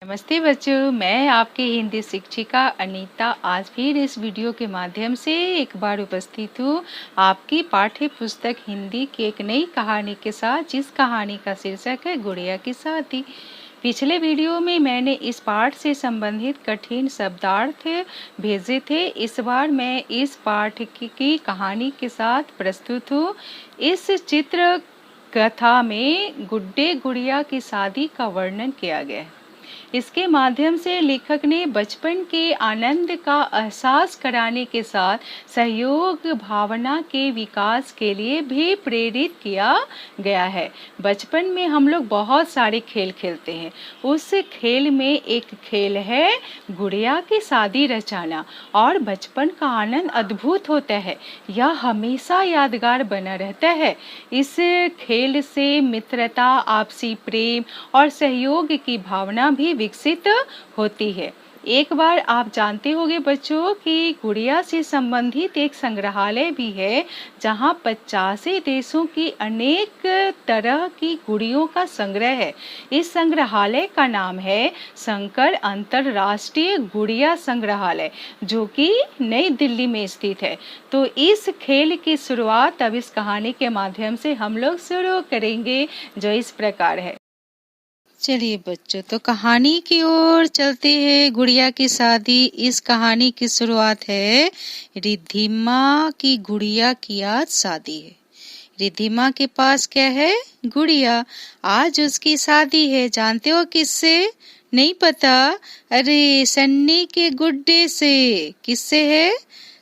नमस्ते बच्चों, मैं आपकी हिंदी शिक्षिका अनीता आज फिर इस वीडियो के माध्यम से एक बार उपस्थित हूँ आपकी पाठ्य पुस्तक हिंदी की एक नई कहानी के साथ, जिस कहानी का शीर्षक है गुड़िया की शादी। पिछले वीडियो में मैंने इस पाठ से संबंधित कठिन शब्दार्थ भेजे थे। इस बार मैं इस पाठ की कहानी के साथ प्रस्तुत हूँ। इस चित्र कथा में गुड्डे गुड़िया की शादी का वर्णन किया गया है। इसके माध्यम से लेखक ने बचपन के आनंद का एहसास कराने के साथ सहयोग भावना के विकास के लिए भी प्रेरित किया गया है। बचपन में हम लोग बहुत सारे खेल खेलते हैं। उस खेल में एक खेल है गुड़िया की शादी रचाना, और बचपन का आनंद अद्भुत होता है। यह हमेशा यादगार बना रहता है। इस खेल से मित्रता, आपसी प्रेम और सहयोग की भावना भी विकसित होती है। एक बार आप जानते होंगे बच्चों कि गुड़िया से संबंधित एक संग्रहालय भी है, जहां 85 देशों की अनेक तरह की गुड़ियों का संग्रह है। इस संग्रहालय का नाम है शंकर अंतरराष्ट्रीय गुड़िया संग्रहालय, जो कि नई दिल्ली में स्थित है। तो इस खेल की शुरुआत अब इस कहानी के माध्यम से हम लोग शुरू करेंगे, जो इस प्रकार है। चलिए बच्चों, तो कहानी की ओर चलते हैं। गुड़िया की शादी। इस कहानी की शुरुआत है रिद्धिमा की गुड़िया की आज शादी है। रिद्धिमा के पास क्या है? गुड़िया। आज उसकी शादी है। जानते हो किससे? नहीं पता? अरे सन्नी के गुड्डे से। किससे है?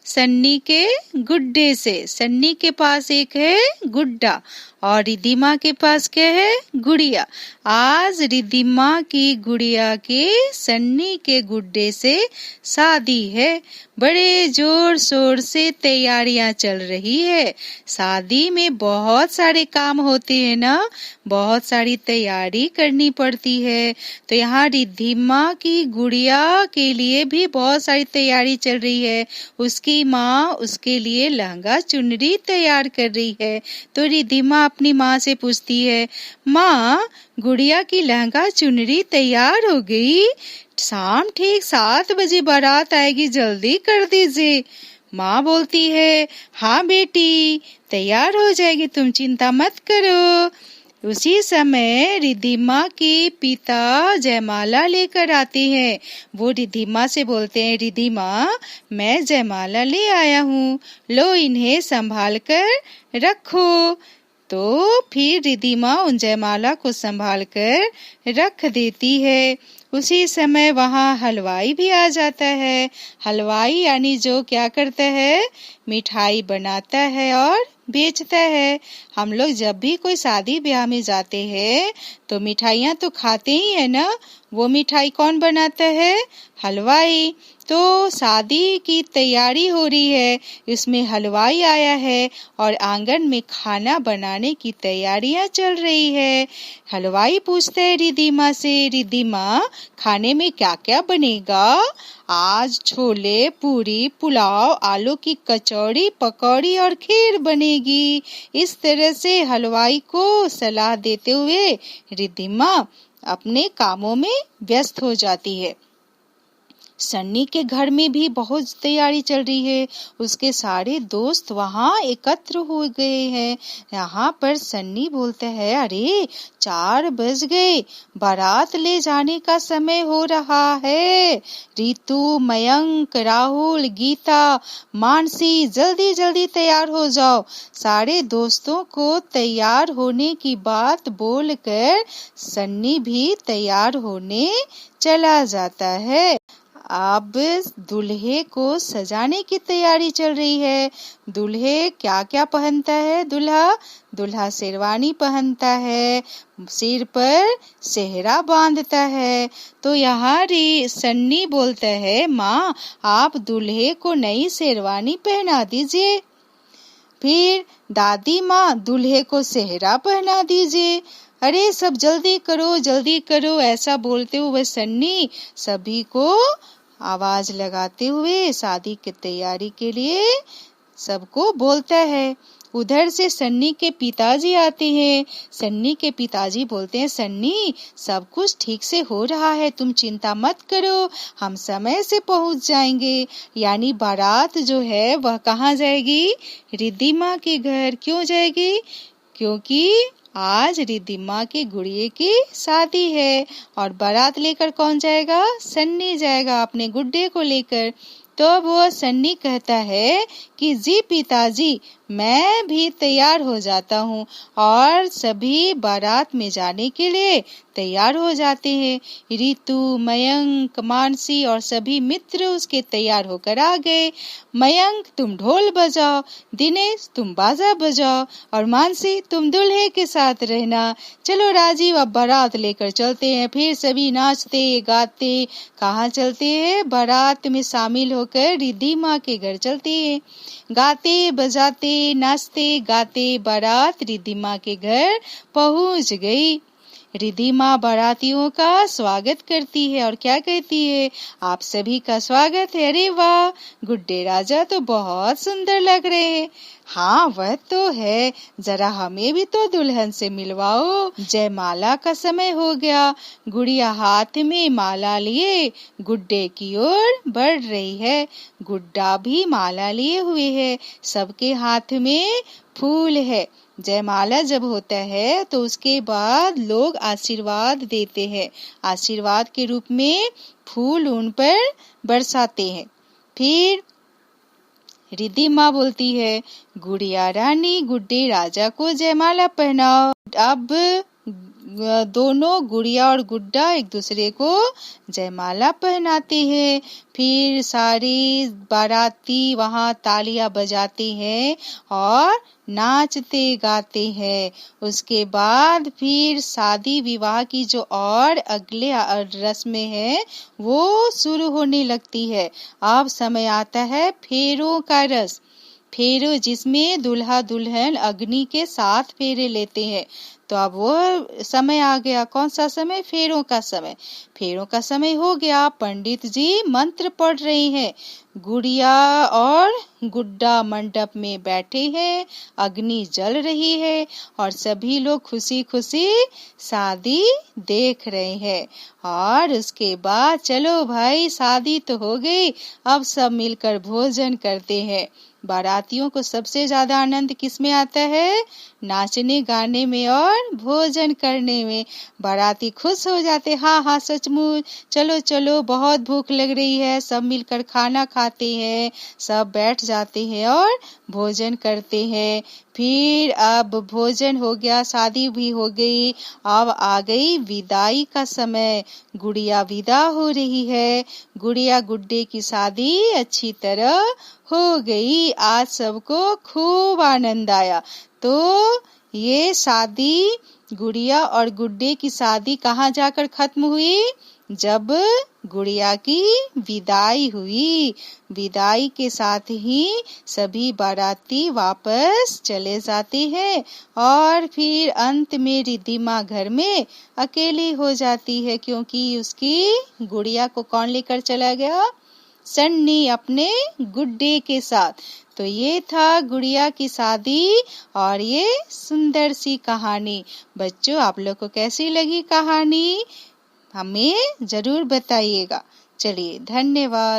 सन्नी के गुड्डे से। सन्नी के पास एक है गुड्डा और रिद्धिमा के पास क्या है? गुड़िया। आज रिद्धिमा की गुड़िया के सन्नी के गुड्डे से शादी है। बड़े जोर शोर से तैयारियां चल रही है। शादी में बहुत सारे काम होते हैं ना, बहुत सारी तैयारी करनी पड़ती है। तो यहाँ रिद्धिमा की गुड़िया के लिए भी बहुत सारी तैयारी चल रही है। उसकी माँ उसके लिए लहंगा चुनरी तैयार कर रही है। तो रिद्धिमा अपनी माँ से पूछती है, माँ गुड़िया की लहंगा चुनरी तैयार हो गई? शाम ठीक 7 बजे बारात आएगी, जल्दी कर दीजिए। माँ बोलती है, हाँ बेटी तैयार हो जाएगी, तुम चिंता मत करो। उसी समय रिद्धिमा के पिता जयमाला लेकर आते हैं। वो रिद्धिमा से बोलते हैं, रिद्धिमा मैं जयमाला ले आया हूँ, लो इन्हें संभाल कर रखो। तो फिर रिद्धिमा उन जयमाला को संभाल कर रख देती है। उसी समय वहाँ हलवाई भी आ जाता है। हलवाई यानी जो क्या करता है? मिठाई बनाता है और बेचता है। हम लोग जब भी कोई शादी ब्याह में जाते हैं तो मिठाइयाँ तो खाते ही है ना। वो मिठाई कौन बनाता है? हलवाई। तो शादी की तैयारी हो रही है, इसमें हलवाई आया है और आंगन में खाना बनाने की तैयारियां चल रही है। हलवाई पूछता है रिद्धिमा से, रिद्धिमा खाने में क्या क्या बनेगा? आज छोले, पूरी, पुलाव, आलू की कचौड़ी, पकौड़ी और खीर बनेगी। इस तरह से हलवाई को सलाह देते हुए रिद्धिमा अपने कामों में व्यस्त हो जाती है। सन्नी के घर में भी बहुत तैयारी चल रही है। उसके सारे दोस्त वहाँ एकत्र हो गए हैं। यहाँ पर सन्नी बोलता है, अरे 4 बज गए, बारात ले जाने का समय हो रहा है। रितु, मयंक, राहुल, गीता, मानसी जल्दी जल्दी तैयार हो जाओ। सारे दोस्तों को तैयार होने की बात बोलकर सन्नी भी तैयार होने चला जाता है। अब दूल्हे को सजाने की तैयारी चल रही है। दूल्हे क्या क्या पहनता है? दूल्हा शेरवानी पहनता है, सिर पर सेहरा बांधता है। तो यहाँ सन्नी बोलता है, माँ आप दूल्हे को नई शेरवानी पहना दीजिए। फिर दादी माँ दूल्हे को सेहरा पहना दीजिए। अरे सब जल्दी करो, ऐसा बोलते हुए सन्नी सभी को आवाज लगाते हुए शादी की तैयारी के लिए सबको बोलता है। उधर से सन्नी के पिताजी आते हैं। सन्नी के पिताजी बोलते हैं, सन्नी सब कुछ ठीक से हो रहा है, तुम चिंता मत करो, हम समय से पहुंच जाएंगे। यानी बारात जो है वह कहाँ जाएगी? रिद्धिमा के घर। क्यों जाएगी? क्योंकि आज रिद्धिमा के गुड़िया की शादी है और बारात लेकर कौन जाएगा? सन्नी जाएगा अपने गुड्डे को लेकर। तो वो सन्नी कहता है कि जी पिताजी, मैं भी तैयार हो जाता हूँ, और सभी बारात में जाने के लिए तैयार हो जाते हैं। रितु, मयंक, मानसी और सभी मित्र उसके तैयार होकर आ गए। मयंक तुम ढोल बजाओ, दिनेश तुम बाजा बजाओ, और मानसी तुम दूल्हे के साथ रहना। चलो राजीव, अब बारात लेकर चलते हैं। फिर सभी नाचते गाते कहाँ चलते हैं? बारात में शामिल होकर रिद्धिमा के घर चलते हैं। गाते बजाते नाचते गाते बारात रिद्धिमा के घर पहुंच गई। रिद्धिमा बारातियों का स्वागत करती है और क्या कहती है? आप सभी का स्वागत है। अरे वाह, गुड्डे राजा तो बहुत सुंदर लग रहे हैं। हाँ वह तो है, जरा हमें भी तो दुल्हन से मिलवाओ। जयमाला का समय हो गया। गुड़िया हाथ में माला लिए गुड्डे की ओर बढ़ रही है। गुड्डा भी माला लिए हुए है, सबके हाथ में फूल है। जयमाला जब होता है तो उसके बाद लोग आशीर्वाद देते हैं। आशीर्वाद के रूप में फूल उन पर बरसाते हैं। फिर रिद्धिमा बोलती है, गुड़िया रानी गुड्डे राजा को जयमाला पहनाओ। अब दोनों गुड़िया और गुड्डा एक दूसरे को जयमाला पहनाते हैं। फिर सारे बाराती वहाँ तालियां बजाते हैं और नाचते गाते हैं। उसके बाद फिर शादी विवाह की जो और अगले रस्में हैं वो शुरू होने लगती है। अब समय आता है फेरों का रस्म। फेरों जिसमें दूल्हा दुल्हन अग्नि के 7 फेरे लेते हैं। तो अब वो समय आ गया। कौन सा समय? फेरों का समय। फेरों का समय हो गया। पंडित जी मंत्र पढ़ रहे हैं। गुड़िया और गुड्डा मंडप में बैठे हैं, अग्नि जल रही है और सभी लोग खुशी खुशी शादी देख रहे हैं। और उसके बाद चलो भाई, शादी तो हो गई, अब सब मिलकर भोजन करते हैं। बारातियों को सबसे ज्यादा आनंद किसमें आता है? नाचने गाने में और भोजन करने में। बाराती खुश हो जाते, हाँ हाँ सचमुच, चलो चलो बहुत भूख लग रही है। सब मिलकर खाना खाते हैं, सब बैठ जाते हैं और भोजन करते हैं। फिर अब भोजन हो गया, शादी भी हो गई। अब आ गई विदाई का समय। गुड़िया विदा हो रही है। गुड़िया गुड्डे की शादी अच्छी तरह हो गई। आज सबको खूब आनंद आया। तो ये शादी, गुड़िया और गुड्डे की शादी कहाँ जाकर खत्म हुई? जब गुड़िया की विदाई हुई। विदाई के साथ ही सभी बाराती वापस चले जाते हैं और फिर अंत में रिद्धिमा घर में अकेली हो जाती है, क्योंकि उसकी गुड़िया को कौन लेकर चला गया? सन्नी अपने गुड्डे के साथ। तो ये था गुड़िया की शादी और ये सुंदर सी कहानी। बच्चों, आप लोग को कैसी लगी कहानी? हमें जरूर बताइएगा। चलिए, धन्यवाद।